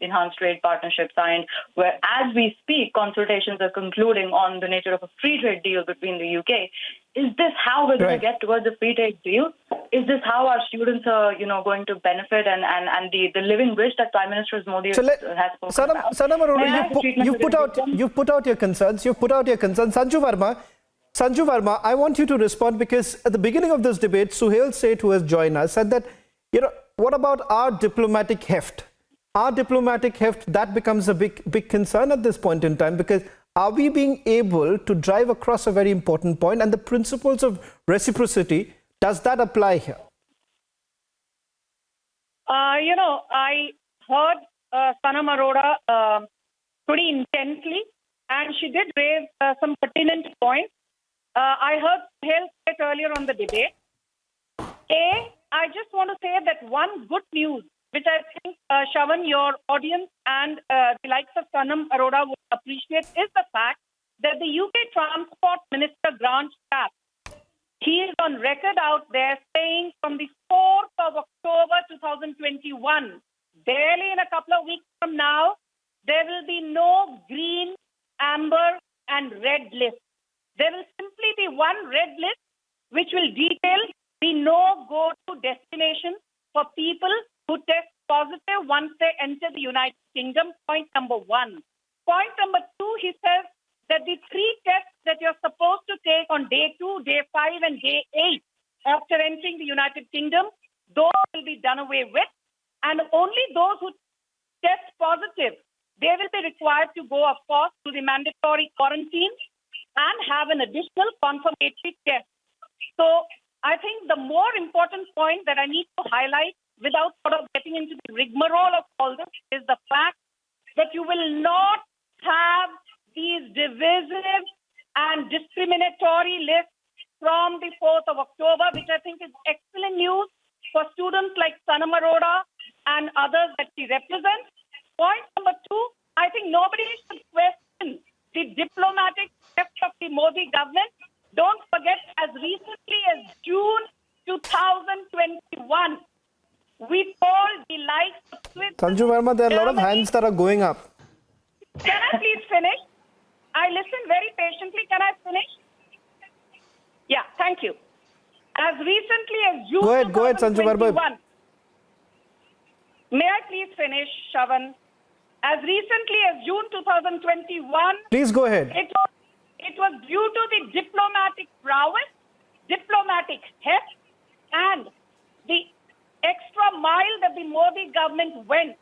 enhanced trade partnership signed, where as we speak, consultations are concluding on the nature of a free trade deal between the UK. Is this how we're going to get towards a free trade deal? Is this how our students are, going to benefit and the living bridge that Prime Minister Modi has spoken about? Sanam Arora, you've put out your concerns. Sanju Verma, I want you to respond, because at the beginning of this debate, Suhail Seth, who has joined us, said that, what about our diplomatic heft? Our diplomatic heft, that becomes a big concern at this point in time, because are we being able to drive across a very important point, and the principles of reciprocity, does that apply here? I heard Sanam Arora pretty intensely, and she did raise some pertinent points. I heard Suhail Seth earlier on the debate. I just want to say that one good news, which I think, Shravan, your audience and the likes of Sanam Arora would appreciate, is the fact that the UK Transport Minister Grant Shapps, he is on record out there saying from the 4th of October 2021, barely in a couple of weeks from now, there will be no green, amber and red list. There will simply be one red list which will detail the no-go-to destination for people who test positive once they enter the United Kingdom, point number one. Point number two, he says that the 3 tests that you're supposed to take on day 2, day 5 and day 8 after entering the United Kingdom, those will be done away with. And only those who test positive, they will be required to go, of course, to the mandatory quarantine and have an additional confirmatory test. So I think the more important point that I need to highlight, without sort of getting into the rigmarole of all this, is the fact that you will not have these divisive and discriminatory lists from the 4th of October, which I think is excellent news for students like Sanam Arora and others that she represents. Point number 2, I think nobody should question the diplomatic steps of the Modi government. Don't forget, as recently as June 2021, we told the likes of Switzerland. Sanju Verma, there are a lot of hands that are going up. Can I please finish? I listened very patiently. Can I finish? Yeah, thank you. As recently as June 2021, Go ahead, Sanju Verma. May I please finish, Shravan? As recently as June 2021, please go ahead. It was due to the diplomatic prowess, diplomatic heft, and the extra mile that the Modi government went,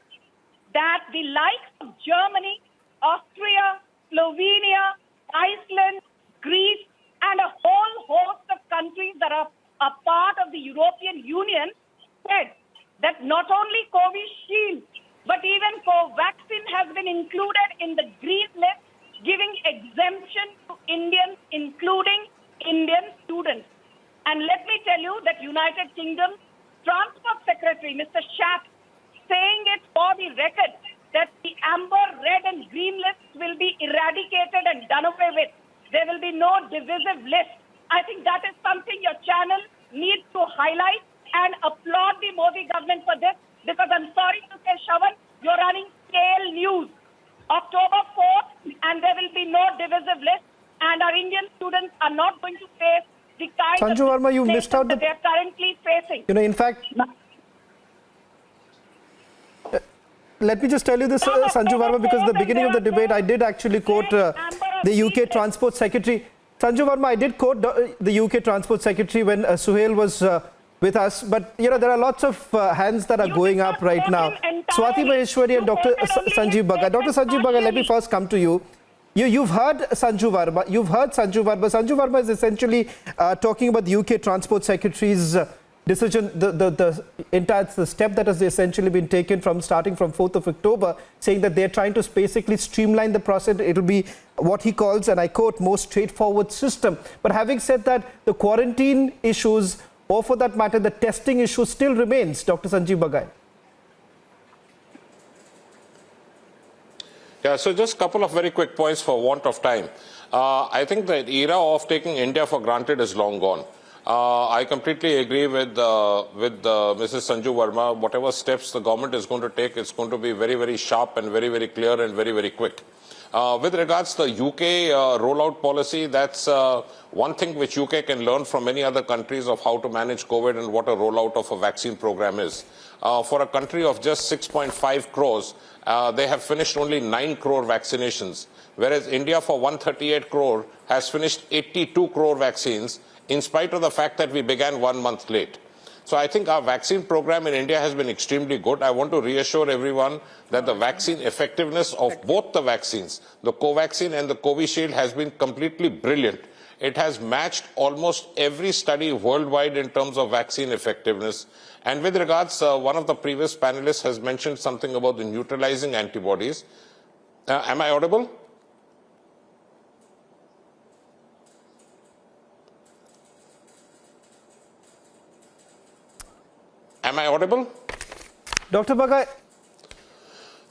that the likes of Germany, Austria, Slovenia, Iceland, Greece, and a whole host of countries that are a part of the European Union said that not only Covishield, but even Covaxin has been included in the green list, giving exemption to Indians, including Indian students. And let me tell you that United Kingdom Transport Secretary, Mr. Shapps, saying it for the record that the amber, red and green lists will be eradicated and done away with. There will be no divisive list. I think that is something your channel needs to highlight and applaud the Modi government for this, because I'm sorry to say, Shravan, you're running stale news. October 4th, and there will be no divisive list. and our Indian students are not going to face the kind Sanju of Verma, you missed out that they are currently facing. in fact, let me just tell you this, Sanju Verma, because at the beginning of the debate, I did actually quote the UK Transport Secretary. Sanju Verma, I did quote the UK Transport Secretary when Suhail was with us. But, there are lots of hands that are going up right now. Swati Maheshwari and Dr. Sanjeev Bagga. Dr. Sanjeev Bagga, let me first come to you. You've heard Sanju Verma. Sanju Verma is essentially talking about the UK Transport Secretary's decision, the step that has essentially been taken starting from 4th of October, saying that they're trying to basically streamline the process. It'll be what he calls, and I quote, more straightforward system. But having said that, the quarantine issues, or for that matter, the testing issue still remains, Dr. Sanjeev Bagga. Yeah, so just a couple of very quick points for want of time. I think the era of taking India for granted is long gone. I completely agree with Mrs. Sanju Verma. Whatever steps the government is going to take, it's going to be very, very sharp and very, very clear and very, very quick. With regards to the UK rollout policy, that's one thing which UK can learn from many other countries of how to manage COVID and what a rollout of a vaccine program is. For a country of just 6.5 crores, they have finished only 9 crore vaccinations, whereas India for 138 crore has finished 82 crore vaccines, in spite of the fact that we began 1 month late. So I think our vaccine program in India has been extremely good. I want to reassure everyone that the vaccine effectiveness of both the vaccines, the Covaxin and the Covishield, has been completely brilliant. It has matched almost every study worldwide in terms of vaccine effectiveness. And with regards, one of the previous panelists has mentioned something about the neutralizing antibodies. Am I audible? Am I audible? Dr. Bagga,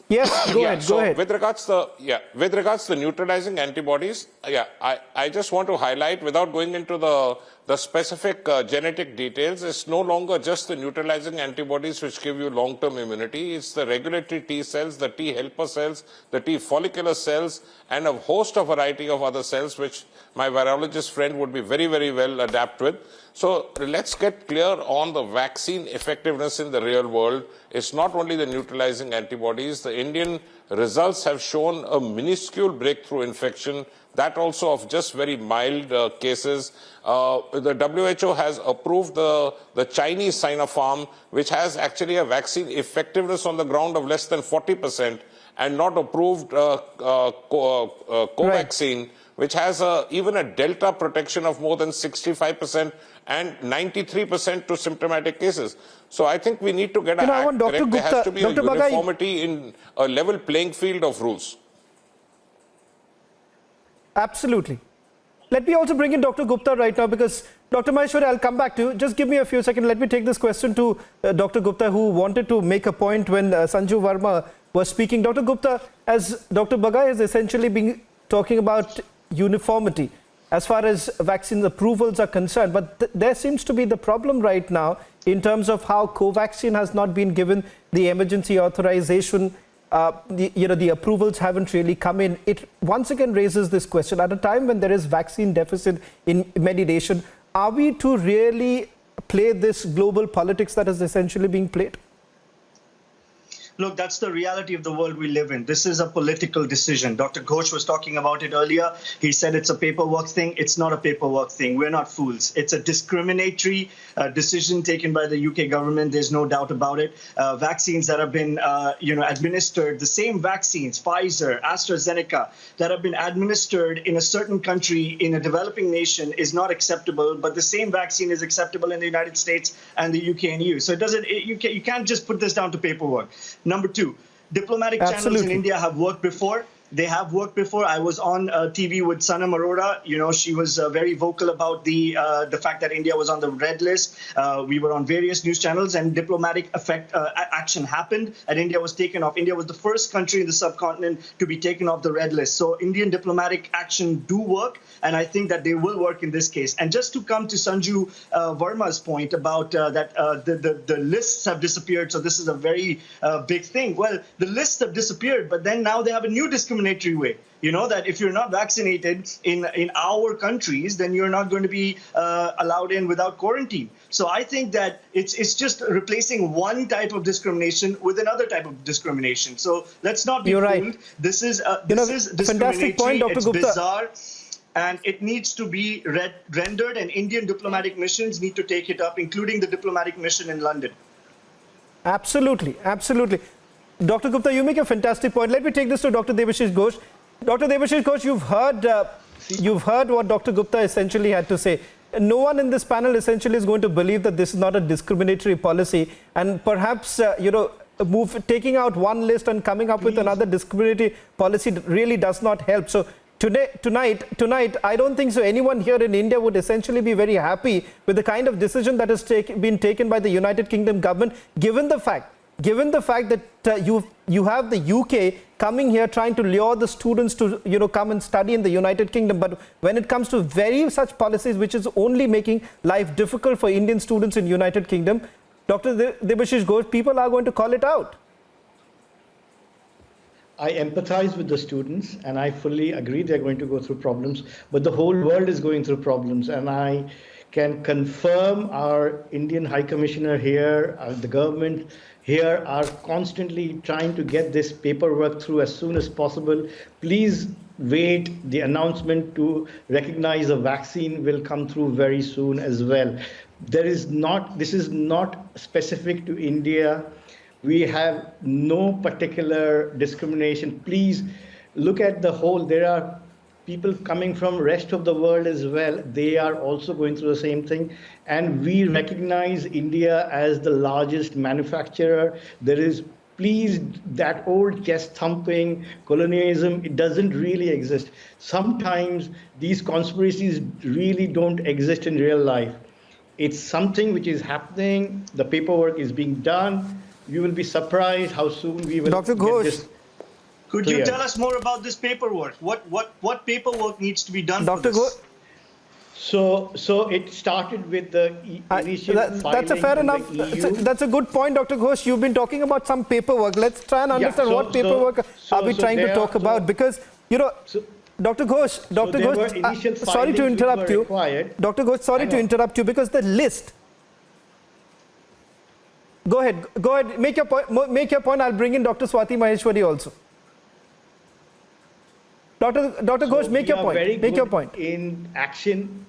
yes, go ahead. Go ahead. With regards to neutralizing antibodies, I just want to highlight, without going into the specific genetic details, it's no longer just the neutralizing antibodies which give you long-term immunity. It's the regulatory T cells, the T helper cells, the T follicular cells, and a host of variety of other cells which my virologist friend would be very, very well adept with. So let's get clear on the vaccine effectiveness in the real world. It's not only the neutralizing antibodies. The Indian results have shown a minuscule breakthrough infection, that also of just very mild cases. The WHO has approved the Chinese Sinopharm, which has actually a vaccine effectiveness on the ground of less than 40%, and not approved Covaxin, right, which has even a delta protection of more than 65% and 93% to symptomatic cases. So I think we need to get our act correct. There has to be a uniformity in a level playing field of rules. Absolutely. Let me also bring in Dr. Gupta right now, because Dr. Maheshwari, I'll come back to you. Just give me a few seconds. Let me take this question to Dr. Gupta, who wanted to make a point when Sanju Verma was speaking. Dr. Gupta, as Dr. Bagga has essentially been talking about uniformity as far as vaccine approvals are concerned, but there seems to be the problem right now in terms of how Covaxin has not been given the emergency authorization. The approvals haven't really come in. It once again raises this question. At a time when there is vaccine deficit in many nations, are we to really play this global politics that is essentially being played? Look, that's the reality of the world we live in. This is a political decision. Dr. Ghosh was talking about it earlier. He said it's a paperwork thing. It's not a paperwork thing. We're not fools. It's a discriminatory decision taken by the UK government. There's no doubt about it. Vaccines that have been, administered, the same vaccines, Pfizer, AstraZeneca, that have been administered in a certain country, in a developing nation, is not acceptable. But the same vaccine is acceptable in the United States and the UK and EU. So you can't just put this down to paperwork. Number two, diplomatic channels in India have worked before. They have worked before. I was on TV with Sanam Arora. She was very vocal about the fact that India was on the red list. We were on various news channels, and diplomatic action happened, and India was taken off. India was the first country in the subcontinent to be taken off the red list. So Indian diplomatic action do work, and I think that they will work in this case. And just to come to Sanju Verma's point about that the lists have disappeared, so this is a very big thing. Well, the lists have disappeared, but then now they have a new discrimination discriminatory way. You know that if you're not vaccinated in our countries, then you're not going to be allowed in without quarantine. So I think that it's just replacing one type of discrimination with another type of discrimination. So let's not be fooled. Right. This is fantastic point, Dr. It's Gupta. bizarre, and it needs to be rendered. And Indian diplomatic missions need to take it up, including the diplomatic mission in London. Absolutely, absolutely. Dr. Gupta, you make a fantastic point. Let me take this to Dr. Debashish Ghosh. Dr. Debashish Ghosh, you've heard what Dr. Gupta essentially had to say. No one in this panel essentially is going to believe that this is not a discriminatory policy, and perhaps taking out one list and coming up with another discriminatory policy really does not help. So tonight, I don't think so anyone here in India would essentially be very happy with the kind of decision that has been taken by the United Kingdom government, given the fact that you have the UK coming here trying to lure the students to come and study in the United Kingdom. But when it comes to very such policies which is only making life difficult for Indian students in United Kingdom, Dr. Debashish Ghosh, people are going to call it out. I empathize with the students and I fully agree they're going to go through problems, but the whole world is going through problems, and I can confirm our Indian High Commissioner here, the government here are constantly trying to get this paperwork through as soon as possible. Please wait. The announcement to recognize a vaccine will come through very soon as well. This is not specific to India. We have no particular discrimination. Please look at the whole. There are people coming from rest of the world as well. They are also going through the same thing. And we recognize India as the largest manufacturer. There is, please, that old chest thumping, colonialism, it doesn't really exist. Sometimes these conspiracies really don't exist in real life. It's something which is happening. The paperwork is being done. You will be surprised how soon we will Dr. Ghosh, get this. Could you tell us more about this paperwork? What paperwork needs to be done Dr. for this? So it started with the initial that's a fair enough. That's a good point, Dr. Ghosh. You've been talking about some paperwork. Let's try and understand what paperwork are we trying to talk about, because Dr. Ghosh, sorry to interrupt you. Dr. Ghosh, sorry to interrupt you, because the list. Go ahead. Make your point. I'll bring in Dr. Swati Maheshwari also. Dr. Ghosh, make your point. Make your point. In action,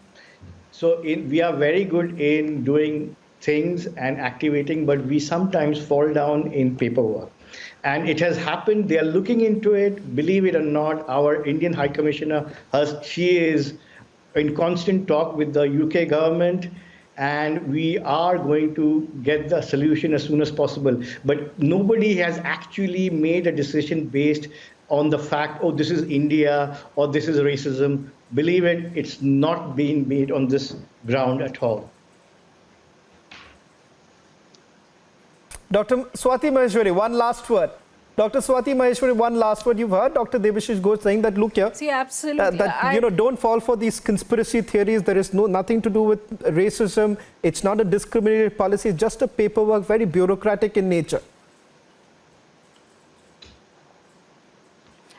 we are very good in doing things and activating, but we sometimes fall down in paperwork. And it has happened. They are looking into it. Believe it or not, our Indian High Commissioner, she is in constant talk with the UK government, and we are going to get the solution as soon as possible. But nobody has actually made a decision based on the fact, oh, this is India or this is racism. Believe it, it's not being made on this ground at all. Dr. Swati Maheshwari, one last word. Dr. Swati Maheshwari, one last word. You've heard Dr. Debashish Ghosh saying that, look here, see, absolutely. Don't fall for these conspiracy theories. There is nothing to do with racism. It's not a discriminatory policy. It's just a paperwork, very bureaucratic in nature.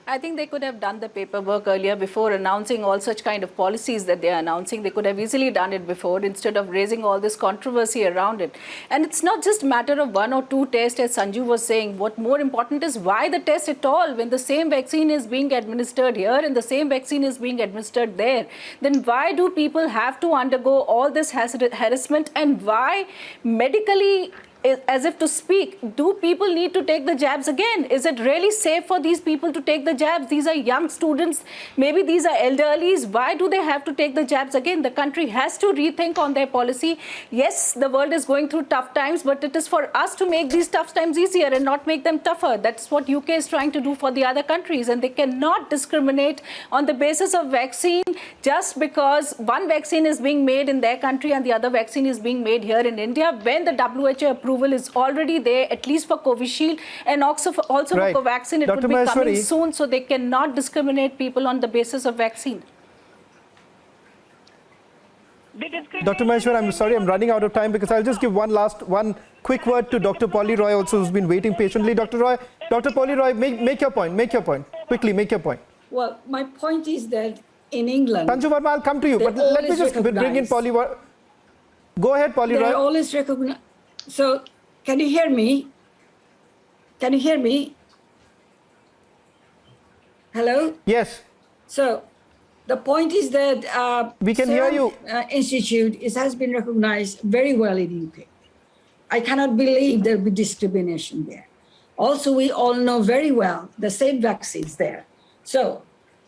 I think they could have done the paperwork earlier before announcing all such kind of policies that they are announcing. They could have easily done it before instead of raising all this controversy around it. And it's not just a matter of one or two tests, as Sanju was saying. What more important is why the test at all? When the same vaccine is being administered here and the same vaccine is being administered there, then why do people have to undergo all this harassment, and why medically, as if to speak, do people need to take the jabs again? Is it really safe for these people to take the jabs? These are young students, maybe these are elderlies. Why do they have to take the jabs again? The country has to rethink on their policy. Yes, the world is going through tough times, but it is for us to make these tough times easier and not make them tougher. That's what UK is trying to do for the other countries, and they cannot discriminate on the basis of vaccine just because one vaccine is being made in their country and the other vaccine is being made here in India, when the WHO approval is already there, at least for Covishield, and also for Covaxin. It would be coming soon, so they cannot discriminate people on the basis of vaccine. Dr. Maheshwar, I'm sorry, I'm running out of time because I'll just give one quick word to Dr. Polly Roy also, who's been waiting patiently. Dr. Polly Roy, make your point. Quickly, make your point. Well, my point is that in England... Sanju Verma, I'll come to you, but let me just bring in Polly Roy. Go ahead, Polly Roy. They're always recognized. So, can you hear me? Can you hear me? Hello? Yes. So, the point is that we can hear you. Institute has been recognized very well in the UK. I cannot believe there will be discrimination there. Also, we all know very well the same vaccines there. So,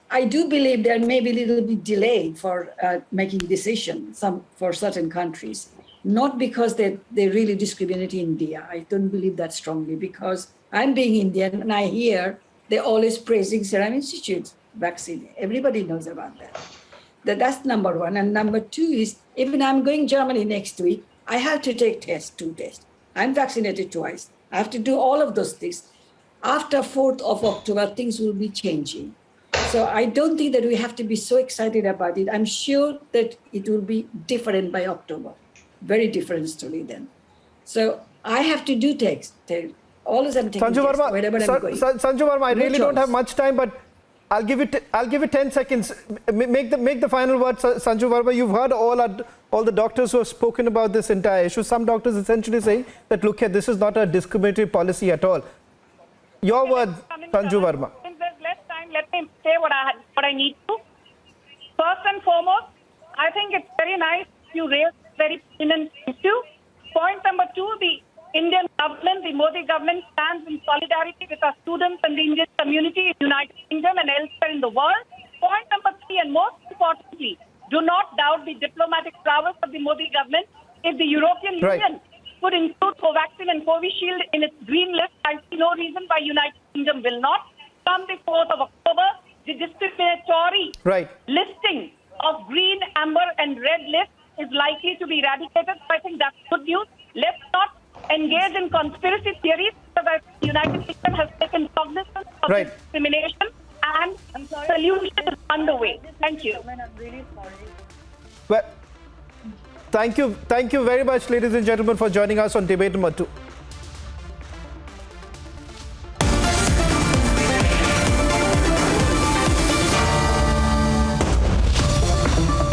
I do believe there may be a little bit delay for making decisions for certain countries. Not because they really discriminate India. I don't believe that strongly because I'm being Indian and I hear they're always praising Serum Institute's vaccine. Everybody knows about that. That's number one. And number two is, even I'm going Germany next week, I have to take two tests. I'm vaccinated twice. I have to do all of those things. After 4th of October, things will be changing. So I don't think that we have to be so excited about it. I'm sure that it will be different by October. Very different story then. So I have to do tests. Always I'm taking Sanju tests Verma, wherever I'm going. Sanju Verma, I really don't have much time, but I'll give it 10 seconds. Make the final word, Sanju Verma. You've heard all the doctors who have spoken about this entire issue. Some doctors essentially saying that, look here, this is not a discriminatory policy at all. Your word, Sanju Verma. Since there's less time, let me say what I need to. First and foremost, I think it's very nice you raise very pertinent issue. Point number 2, the Indian government, the Modi government stands in solidarity with our students and the Indian community in the United Kingdom and elsewhere in the world. Point number 3, and most importantly, do not doubt the diplomatic prowess of the Modi government. If the European Union could include Covaxin and Covishield in its green list, I see no reason why United Kingdom will not. Come the 4th of October, the discriminatory listing of green, amber and red lists is likely to be eradicated. So I think that's good news. Let's not engage in conspiracy theories because the United Kingdom has taken cognizance of discrimination and solution is underway. Thank you. I'm really sorry. Well, thank you very much, ladies and gentlemen, for joining us on debate number 2.